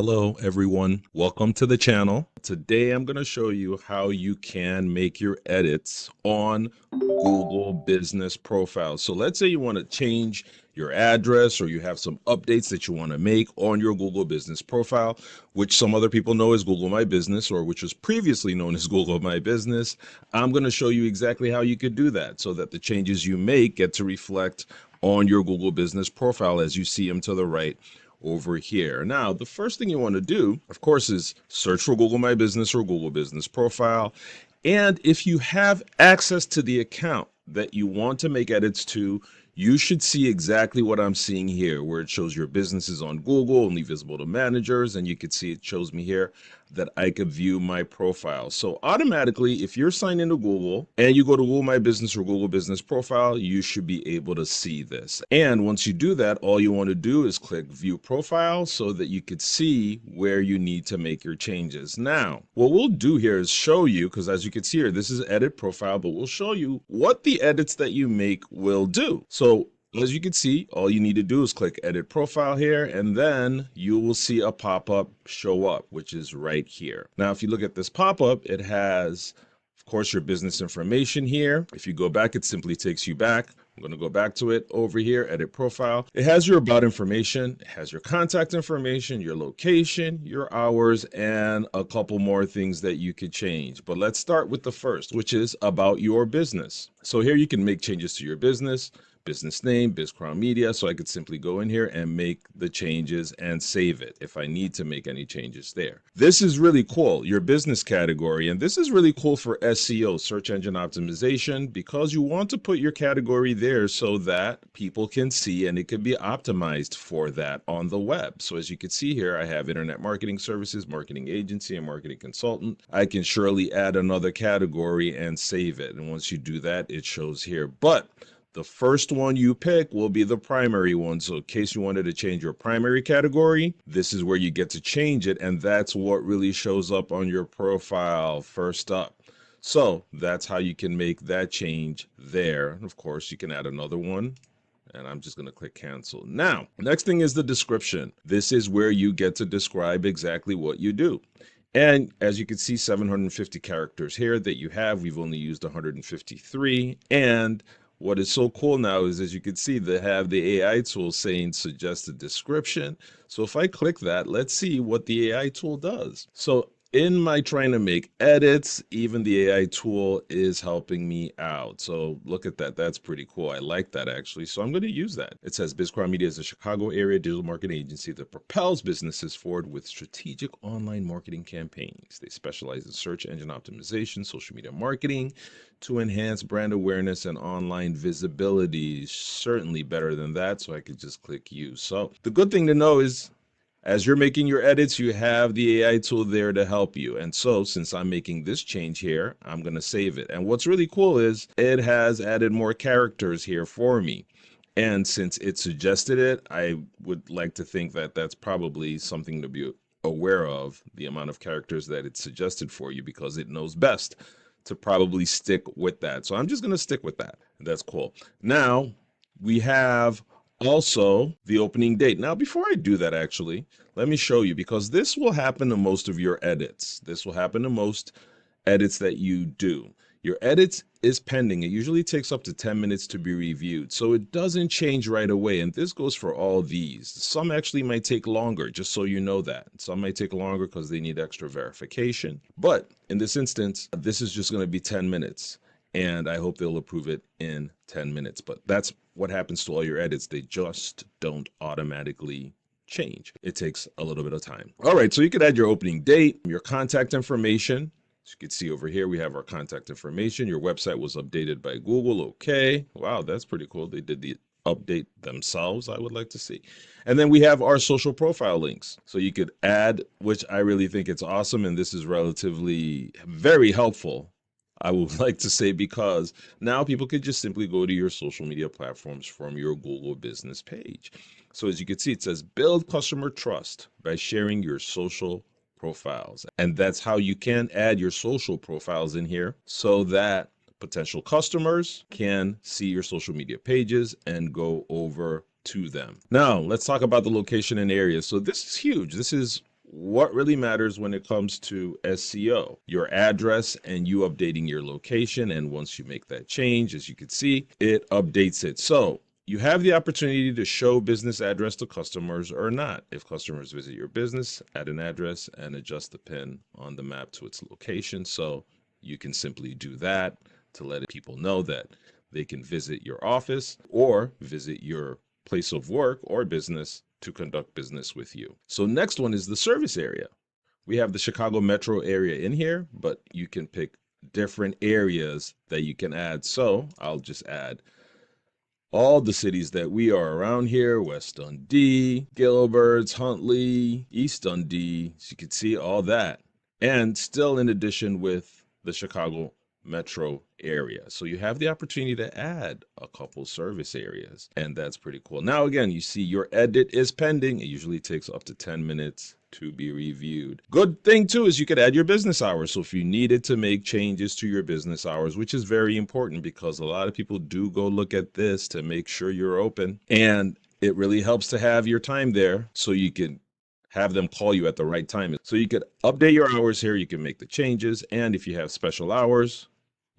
Hello everyone, welcome to the channel. Today I'm going to show you how you can make your edits on Google Business Profile. So let's say you want to change your address or you have some updates that you want to make on your Google Business Profile, which some other people know as Google My Business, or which was previously known as Google My Business. I'm going to show you exactly how you could do that so that the changes you make get to reflect on your Google Business Profile as you see them to the right over here. Now, the first thing you want to do, of course, is search for Google My Business or Google Business Profile. And if you have access to the account that you want to make edits to, you should see exactly what I'm seeing here, where it shows your businesses on Google, only visible to managers, and you can see it shows me here that I could view my profile. So automatically, if you're signed into Google and you go to Google My Business or Google Business Profile, you should be able to see this. And once you do that, all you want to do is click View Profile so that you could see where you need to make your changes. Now, what we'll do here is show you, because as you can see here, this is Edit Profile, but we'll show you what the edits that you make will do. So as you can see, all you need to do is click Edit Profile here, and then you will see a pop-up show up, which is right here. Now, if you look at this pop-up, it has, of course, your business information here. If you go back, it simply takes you back. I'm going to go back to it over here, Edit Profile. It has your about information, it has your contact information, your location, your hours, and a couple more things that you could change. But let's start with the first, which is about your business. So here you can make changes to your business name, BizCrown Media. So I could simply go in here and make the changes and save it if I need to make any changes there. This is really cool, your business category. And this is really cool for SEO, search engine optimization, because you want to put your category there so that people can see and it can be optimized for that on the web. So as you can see here, I have internet marketing services, marketing agency, and marketing consultant. I can surely add another category and save it. And once you do that, it shows here. But the first one you pick will be the primary one. So in case you wanted to change your primary category, this is where you get to change it. And that's what really shows up on your profile first up. So that's how you can make that change there. And of course, you can add another one. And I'm just going to click cancel. Now, next thing is the description. This is where you get to describe exactly what you do. And as you can see, 750 characters here that you have. We've only used 153. And what is so cool now is, as you can see, they have the AI tool saying suggested description. So if I click that, let's see what the AI tool does. So in my trying to make edits, even the AI tool is helping me out. So look at that. That's pretty cool. I like that actually. So I'm going to use that. It says BizCrown Media is a Chicago area digital marketing agency that propels businesses forward with strategic online marketing campaigns. They specialize in search engine optimization, social media marketing to enhance brand awareness and online visibility. Certainly better than that. So I could just click use. So the good thing to know is, as you're making your edits, you have the AI tool there to help you. And so since I'm making this change here, I'm going to save it. And what's really cool is it has added more characters here for me. And since it suggested it, I would like to think that that's probably something to be aware of, the amount of characters that it suggested for you, because it knows best to probably stick with that. So I'm just going to stick with that. That's cool. Now we have also the opening date. Now, before I do that, actually, let me show you, because this will happen to most of your edits. This will happen to most edits that you do. Your edits is pending. It usually takes up to 10 minutes to be reviewed. So it doesn't change right away. And this goes for all these. Some actually might take longer, just so you know that. Some might take longer because they need extra verification. But in this instance, this is just going to be 10 minutes. And I hope they'll approve it in 10 minutes. But that's what happens to all your edits. They just don't automatically change. It takes a little bit of time. All right, so you could add your opening date, your contact information. As you can see over here, we have our contact information. Your website was updated by Google. Okay. Wow, that's pretty cool. They did the update themselves, I would like to see. And then we have our social profile links. So you could add, which I really think it's awesome. And this is relatively very helpful, I would like to say, because now people could just simply go to your social media platforms from your Google business page. So as you can see, it says build customer trust by sharing your social profiles. And that's how you can add your social profiles in here so that potential customers can see your social media pages and go over to them. Now, let's talk about the location and area. So this is huge. This is what really matters when it comes to SEO, your address and you updating your location. And once you make that change, as you can see, it updates it. So you have the opportunity to show business address to customers or not. If customers visit your business, add an address and adjust the pin on the map to its location. So you can simply do that to let people know that they can visit your office or visit your place of work or business to conduct business with you. So next one is the service area. We have the Chicago metro area in here, but you can pick different areas that you can add. So I'll just add all the cities that we are around here: West Dundee, Gilbert's, Huntley, East Dundee. So you can see all that. And still in addition with the Chicago metro area. So you have the opportunity to add a couple service areas, and that's pretty cool. Now, again, you see your edit is pending. It usually takes up to 10 minutes to be reviewed. Good thing too is you could add your business hours. So if you needed to make changes to your business hours, which is very important because a lot of people do go look at this to make sure you're open, and it really helps to have your time there so you can have them call you at the right time. So you could update your hours here, you can make the changes, and if you have special hours,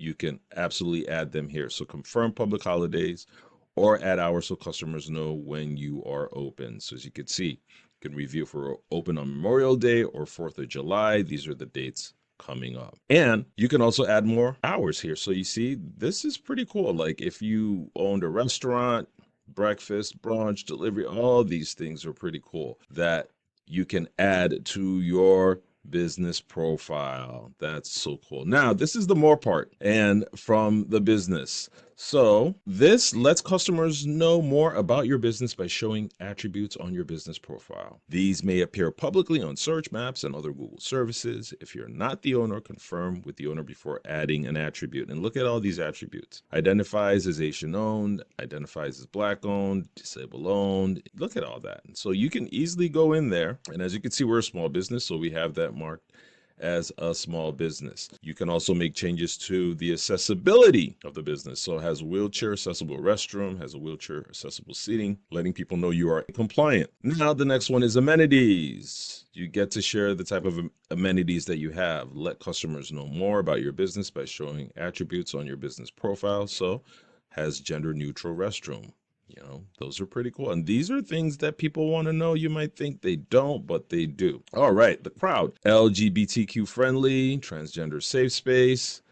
you can absolutely add them here. So confirm public holidays or add hours so customers know when you are open. So as you can see, you can review for open on Memorial Day or 4th of July. These are the dates coming up. And you can also add more hours here. So you see, this is pretty cool. Like if you owned a restaurant, breakfast, brunch, delivery, all these things are pretty cool that you can add to your business profile. That's so cool. Now, this is the more part and from the business. So this lets customers know more about your business by showing attributes on your business profile. These may appear publicly on search maps and other Google services. If you're not the owner, confirm with the owner before adding an attribute. And look at all these attributes. Identifies as Asian owned, identifies as Black owned, disabled owned. Look at all that. So you can easily go in there. And as you can see, we're a small business, so we have that marked as a small business. You can also make changes to the accessibility of the business. So it has a wheelchair accessible restroom, has a wheelchair accessible seating, letting people know you are compliant. Now the next one is amenities. You get to share the type of amenities that you have. Let customers know more about your business by showing attributes on your business profile. So has gender neutral restroom. You know, those are pretty cool. And these are things that people want to know. You might think they don't, but they do. All right, the crowd. LGBTQ friendly, transgender safe space.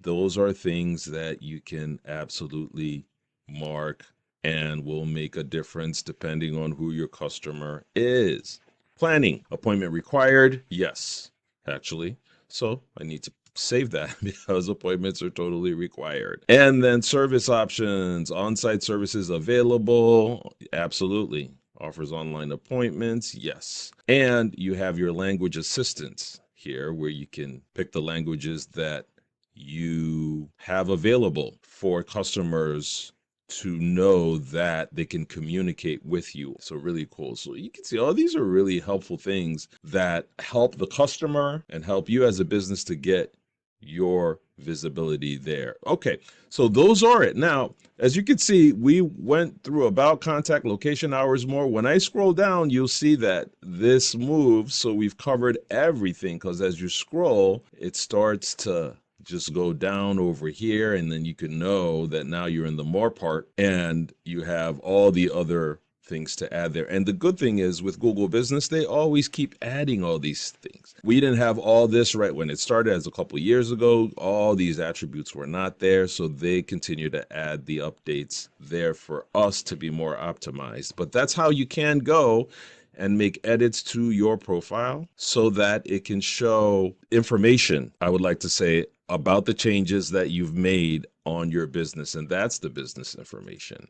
Those are things that you can absolutely mark and will make a difference depending on who your customer is. Planning. Appointment required. Yes, actually. So I need to save that because appointments are totally required. And then service options, on-site services available. Absolutely. Offers online appointments. Yes. And you have your language assistants here where you can pick the languages that you have available for customers to know that they can communicate with you. So really cool. So you can see all these are really helpful things that help the customer and help you as a business to get your visibility there. Okay, so those are it. Now, as you can see, we went through about, contact, location, hours, more. When I scroll down, you'll see that this moves. So we've covered everything because as you scroll, it starts to just go down over here, and then you can know that now you're in the more part and you have all the other things to add there. And the good thing is with Google Business, they always keep adding all these things. We didn't have all this right when it started as a couple of years ago. All these attributes were not there, so they continue to add the updates there for us to be more optimized. But that's how you can go and make edits to your profile so that it can show information, I would like to say, about the changes that you've made on your business. And that's the business information.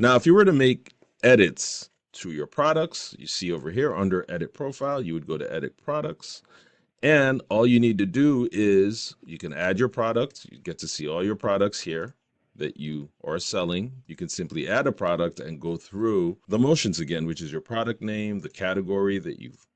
Now, if you were to make edits to your products, you see over here under edit profile, you would go to edit products. And all you need to do is you can add your product. You get to see all your products here that you are selling. You can simply add a product and go through the motions again, which is your product name, the category that you've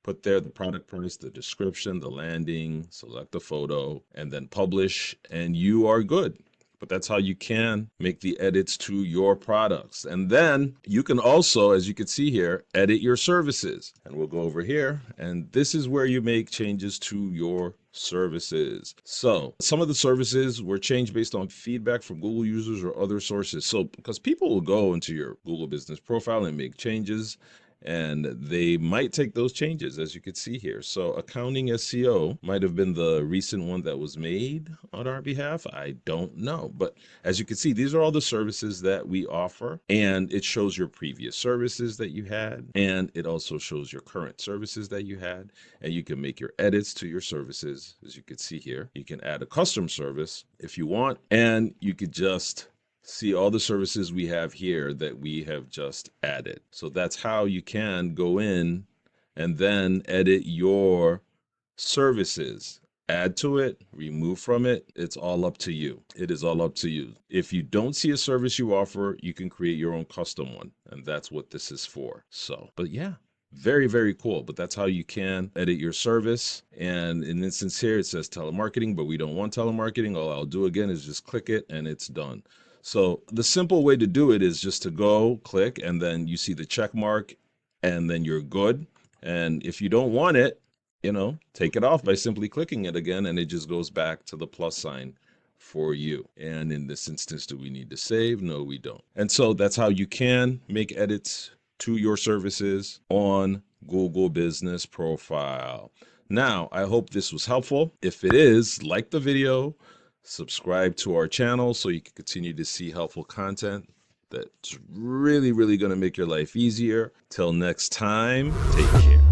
put there, the product price, the description, the landing, select a photo, and then publish, and you are good. but that's how you can make the edits to your products. And then you can also, as you can see here, edit your services. And we'll go over here, and this is where you make changes to your services. So some of the services were changed based on feedback from Google users or other sources. So because people will go into your Google business profile and make changes, and they might take those changes, as you can see here. So accounting SEO might have been the recent one that was made on our behalf. I don't know. But as you can see, these are all the services that we offer, and it shows your previous services that you had, and it also shows your current services that you had, and you can make your edits to your services. As you can see here, you can add a custom service if you want, and you could just see all the services we have here that we have just added. So that's how you can go in and then edit your services. Add to it, remove from it. It's all up to you. It is all up to you. If you don't see a service you offer, you can create your own custom one. And that's what this is for. So, but yeah. Very, very cool. But that's how you can edit your service. And in this instance here, it says telemarketing, but we don't want telemarketing. All I'll do again is just click it and it's done. So the simple way to do it is just to go click, and then you see the check mark, and then you're good. And if you don't want it, take it off by simply clicking it again, and it just goes back to the plus sign for you. And in this instance, do we need to save? No, we don't. And so that's how you can make edits to your services on Google Business Profile. Now, I hope this was helpful. If it is, like the video, subscribe to our channel so you can continue to see helpful content that's really, really going to make your life easier. Till next time, take care.